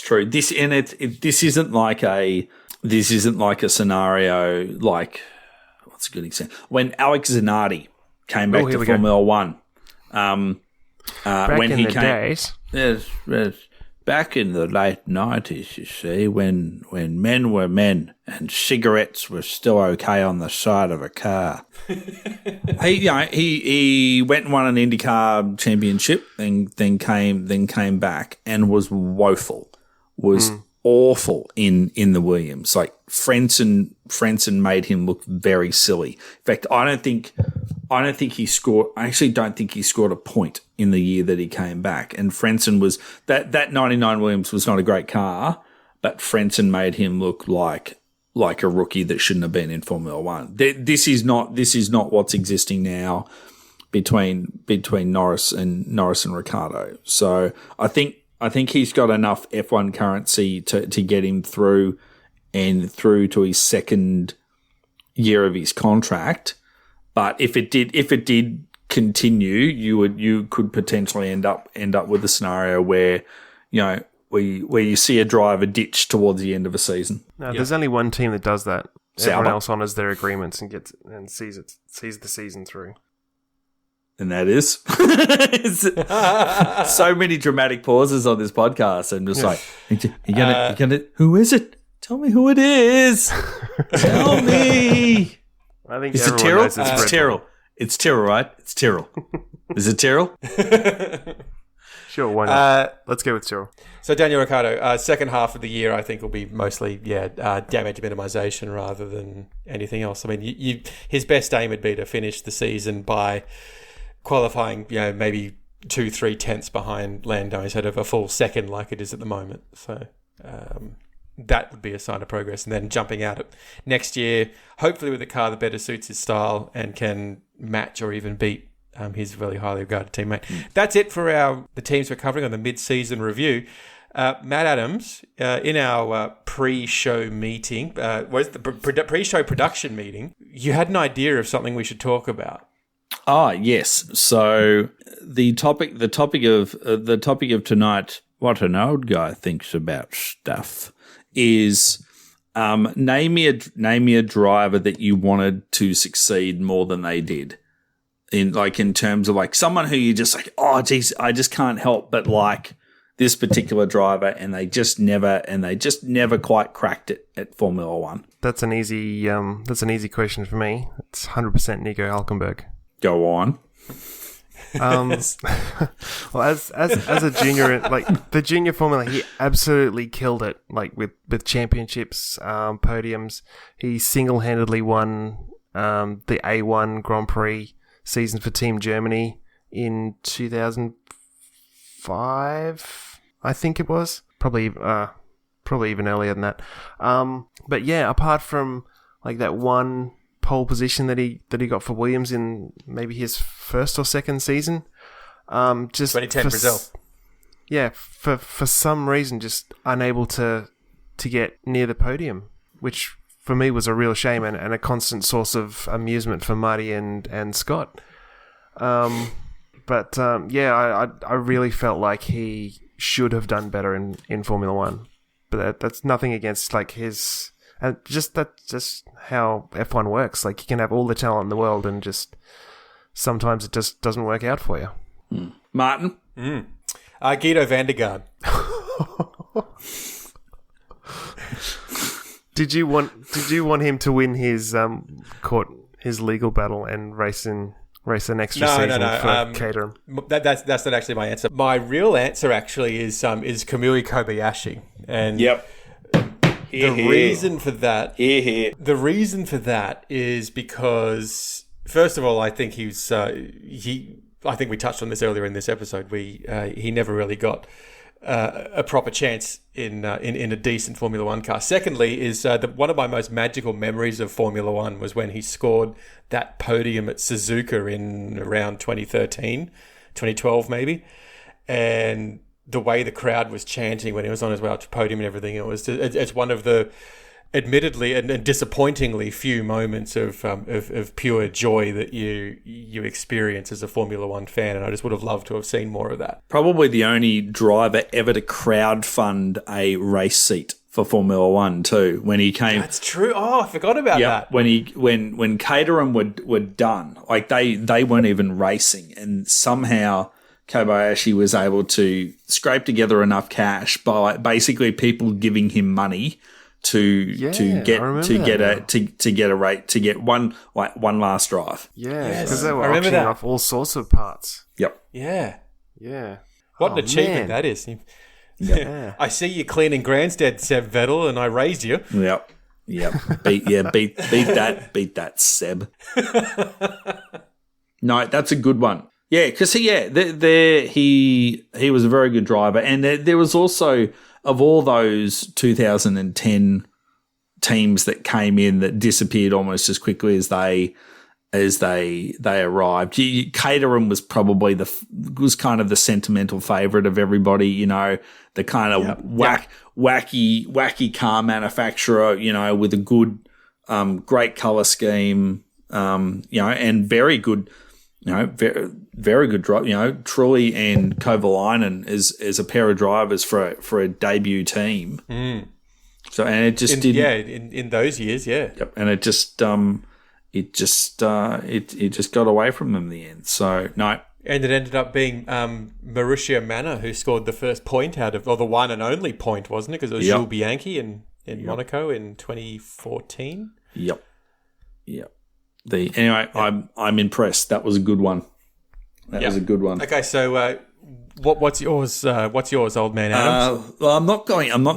Speaker 3: true. This isn't like a scenario like, what's a good example? When Alex Zanardi came back to Formula One.
Speaker 1: Back
Speaker 3: when
Speaker 1: in
Speaker 3: he
Speaker 1: the
Speaker 3: came,
Speaker 1: days.
Speaker 3: Yes, back in the late 90s, you see, when men were men and cigarettes were still okay on the side of a car. He went and won an IndyCar championship, then came back and was woeful, awful in the Williams. Like Frentzen made him look very silly. In fact, I don't think he scored. I actually don't think he scored a point in the year that he came back. And Frentzen was that 99 Williams was not a great car, but Frentzen made him look like a rookie that shouldn't have been in Formula One. This is not what's existing now between Norris and Ricciardo. So I think he's got enough F1 currency to get him through to his second year of his contract. But if it did continue, you could potentially end up with a scenario where, where you see a driver ditch towards the end of a season.
Speaker 1: No, there's only one team that does that.
Speaker 3: Sauber.
Speaker 1: Everyone else honours their agreements and sees the season through.
Speaker 3: And that is so many dramatic pauses on this podcast. I'm just like, you gonna, who is it? Tell me who it is. Tell me.
Speaker 1: I think
Speaker 3: is it Tyrrell? It's Tyrrell. It's Tyrrell, right? It's Tyrrell. Is it Tyrrell?
Speaker 1: Sure, why not? Let's go with Tyrrell.
Speaker 2: So Daniel Ricciardo, second half of the year, I think will be mostly damage minimisation rather than anything else. I mean, his best aim would be to finish the season by qualifying, maybe 2-3 tenths behind Lando instead of a full second like it is at the moment. So that would be a sign of progress. And then jumping out next year, hopefully with a car that better suits his style and can match or even beat his really highly regarded teammate. That's it for the teams we're covering on the mid-season review. Matt Adams, in our pre-show meeting, the pre-show production meeting, you had an idea of something we should talk about.
Speaker 3: Ah, yes. So the topic of tonight, what an old guy thinks about stuff, is name me a driver that you wanted to succeed more than they did. In terms of like someone who you just like, oh geez, I just can't help but like this particular driver, and they just never quite cracked it at Formula One.
Speaker 1: That's an easy question for me. It's 100% Nico Hülkenberg.
Speaker 3: Go on.
Speaker 1: Well, as a junior, like the junior formula, he absolutely killed it. Like with championships, podiums, he single-handedly won the A1 Grand Prix season for Team Germany in 2005, I think it was. Probably even earlier than that. But yeah, apart from like that one pole position that he got for Williams in maybe his first or second season, just
Speaker 2: 2010 Brazil.
Speaker 1: Yeah, for some reason, just unable to get near the podium, which for me was a real shame and a constant source of amusement for Marty and Scott. I
Speaker 2: Mm.
Speaker 1: really felt like he should have done better in Formula One. But that's nothing against like his. And that's just how F1 works. Like you can have all the talent in the world, and just sometimes it just doesn't work out for you.
Speaker 3: Martin?
Speaker 2: Guido van der Garde.
Speaker 1: Did you want him to win his his legal battle and race an extra season for Caterham?
Speaker 2: That's not actually my answer. My real answer actually is Kamui Kobayashi, and reason for that. The reason for that is because, first of all, I think I think we touched on this earlier in this episode. He never really got a proper chance in a decent Formula One car. Secondly, is one of my most magical memories of Formula One was when he scored that podium at Suzuka in around 2013, 2012 maybe, and the way the crowd was chanting when he was on his way up to podium and everything. It's one of the, admittedly and disappointingly, few moments of pure joy that you experience as a Formula One fan, and I just would have loved to have seen more of that.
Speaker 3: Probably the only driver ever to crowdfund a race seat for Formula One too. When he came,
Speaker 2: that's true. Oh, I forgot about that.
Speaker 3: When Caterham were done, like they weren't even racing, and somehow Kobayashi was able to scrape together enough cash by basically people giving him money to get one last drive.
Speaker 1: Yeah, because they were auctioning off all sorts of parts.
Speaker 3: Yep.
Speaker 2: Yeah.
Speaker 1: Yeah.
Speaker 2: What an achievement that is.
Speaker 1: Yeah.
Speaker 2: I see you cleaning Grandstead, Seb Vettel, and I raised you.
Speaker 3: Yep. Beat that, Seb. No, that's a good one. Yeah, because he was a very good driver, and there was also, of all those 2010 teams that came in that disappeared almost as quickly as they arrived, Caterham was probably was kind of the sentimental favourite of everybody. You know, the kind of wacky car manufacturer. You know, with a good, great colour scheme. And very good. Very, very good drive. Trulli and Kovalainen is a pair of drivers for a debut team.
Speaker 2: Mm.
Speaker 3: So, and it just didn't.
Speaker 2: In those years, yeah.
Speaker 3: Yep, and it just got away from them in the end. So no.
Speaker 2: And it ended up being Marussia Manor who scored the first point or the one and only point, wasn't it? Because it was Jules Bianchi in Monaco in 2014.
Speaker 3: Yep. Anyway, I'm impressed. That was a good one. That was a good one.
Speaker 2: Okay, so what's yours? What's yours, old man Adams?
Speaker 3: Well, I'm not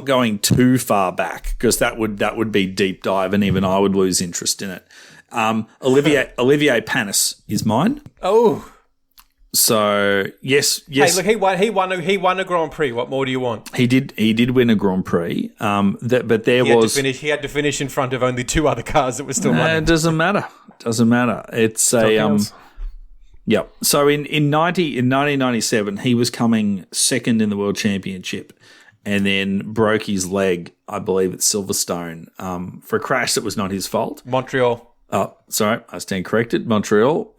Speaker 3: going too far back because that would be deep dive, and even I would lose interest in it. Olivier Panis is mine.
Speaker 2: Oh.
Speaker 3: So yes.
Speaker 2: Hey, look, he won a Grand Prix. What more do you want?
Speaker 3: He did win a Grand Prix. But
Speaker 2: he had to finish in front of only two other cars that were still running.
Speaker 3: It doesn't matter. It's Yep. So in 1997, he was coming second in the World Championship, and then broke his leg, I believe, at Silverstone, for a crash that was not his fault.
Speaker 2: Montreal.
Speaker 3: Oh, sorry, I stand corrected. Montreal.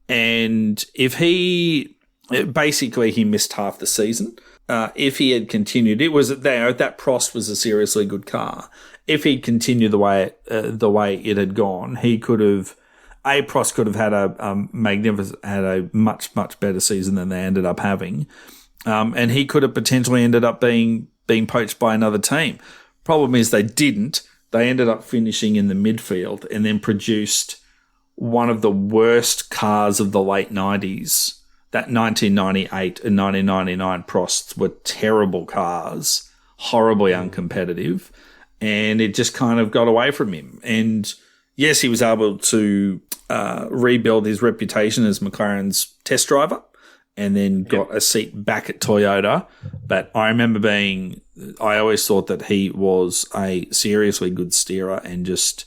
Speaker 3: And if he missed half the season. If he had continued, that Prost was a seriously good car. If he'd continued the way it had gone, he could have. Prost could have had a much better season than they ended up having, and he could have potentially ended up being poached by another team. Problem is they didn't. They ended up finishing in the midfield and then produced one of the worst cars of the late 90s. That 1998 and 1999 Prosts were terrible cars, horribly uncompetitive, and it just kind of got away from him. And yes, he was able to rebuild his reputation as McLaren's test driver and then got a seat back at Toyota. But I remember I always thought that he was a seriously good steerer and just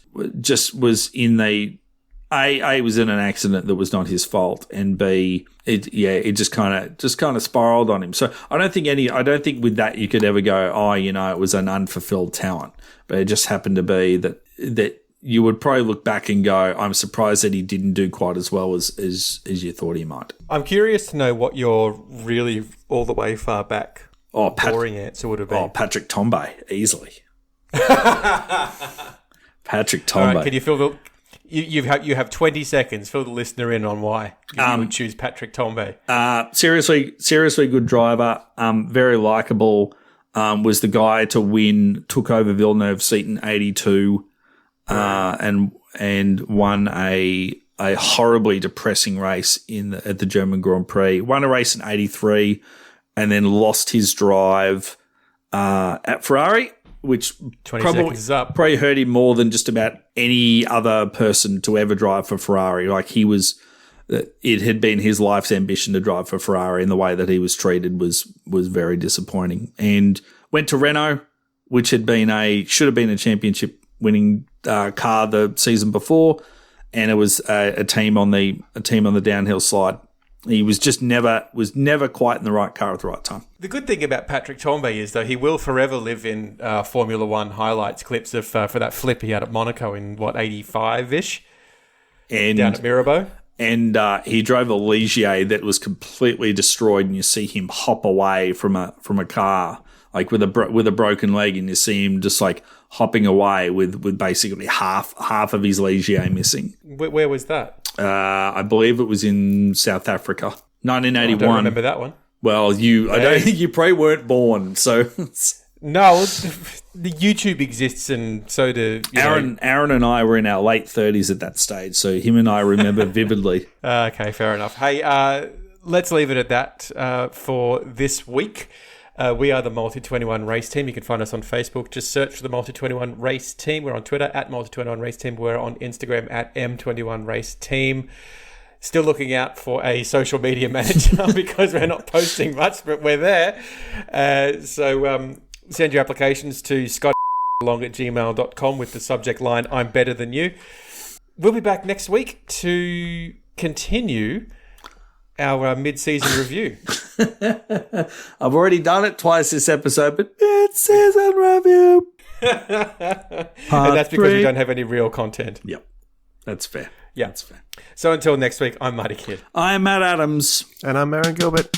Speaker 3: was in A was in an accident that was not his fault, and B, it just kind of spiraled on him. So I don't think with that you could ever go, it was an unfulfilled talent. But it just happened to be that you would probably look back and go, I'm surprised that he didn't do quite as well as you thought he might.
Speaker 2: I'm curious to know what your really all the way far back boring answer would have been.
Speaker 3: Oh, Patrick Tombe, easily. Patrick
Speaker 2: All right,
Speaker 3: Tombe.
Speaker 2: can you fill the... You have 20 seconds. Fill the listener in on why you would choose Patrick Tombe.
Speaker 3: Seriously good driver. Very likable. Was the guy to win, took over Villeneuve's seat in 82, and won a horribly depressing race at the German Grand Prix. Won a race in 83 and then lost his drive at Ferrari, which
Speaker 2: 20 seconds is up.
Speaker 3: probably hurt him more than just about any other person to ever drive for Ferrari. Like it had been his life's ambition to drive for Ferrari, and the way that he was treated was very disappointing. And went to Renault, which should have been a championship winning car the season before, and it was a team on the downhill slide. He was just never quite in the right car at the right time.
Speaker 2: The good thing about Patrick Tombe is, though, he will forever live in Formula One highlights clips of for that flip he had at Monaco in, 85-ish,
Speaker 3: And
Speaker 2: down at Mirabeau.
Speaker 3: And he drove a Ligier that was completely destroyed, and you see him hop away from a car, like with a broken leg, and you see him just like hopping away with basically half of his Ligier missing.
Speaker 2: Where was that?
Speaker 3: I believe it was in South Africa, 1981.
Speaker 2: I don't remember that one.
Speaker 3: Well, I don't think you probably weren't born, so.
Speaker 2: No, the YouTube exists, and so do
Speaker 3: Aaron and I were in our late 30s at that stage, so him and I remember vividly.
Speaker 2: Okay, fair enough. Hey, let's leave it at that for this week. We are the Multi21 Race Team. You can find us on Facebook. Just search for the Multi21 Race Team. We're on Twitter at Multi21 Race Team. We're on Instagram at M21 Race Team. Still looking out for a social media manager because we're not posting much, but we're there. So send your applications to scottalong@gmail.com with the subject line, I'm better than you. We'll be back next week to continue our mid-season review.
Speaker 3: I've already done it twice this episode, but mid-season review.
Speaker 2: And that's because we don't have any real content.
Speaker 3: Yep, that's fair.
Speaker 2: Yeah.
Speaker 3: That's fair.
Speaker 2: So until next week, I'm Marty Kidd.
Speaker 3: I am Matt Adams.
Speaker 1: And I'm Aaron Gilbert.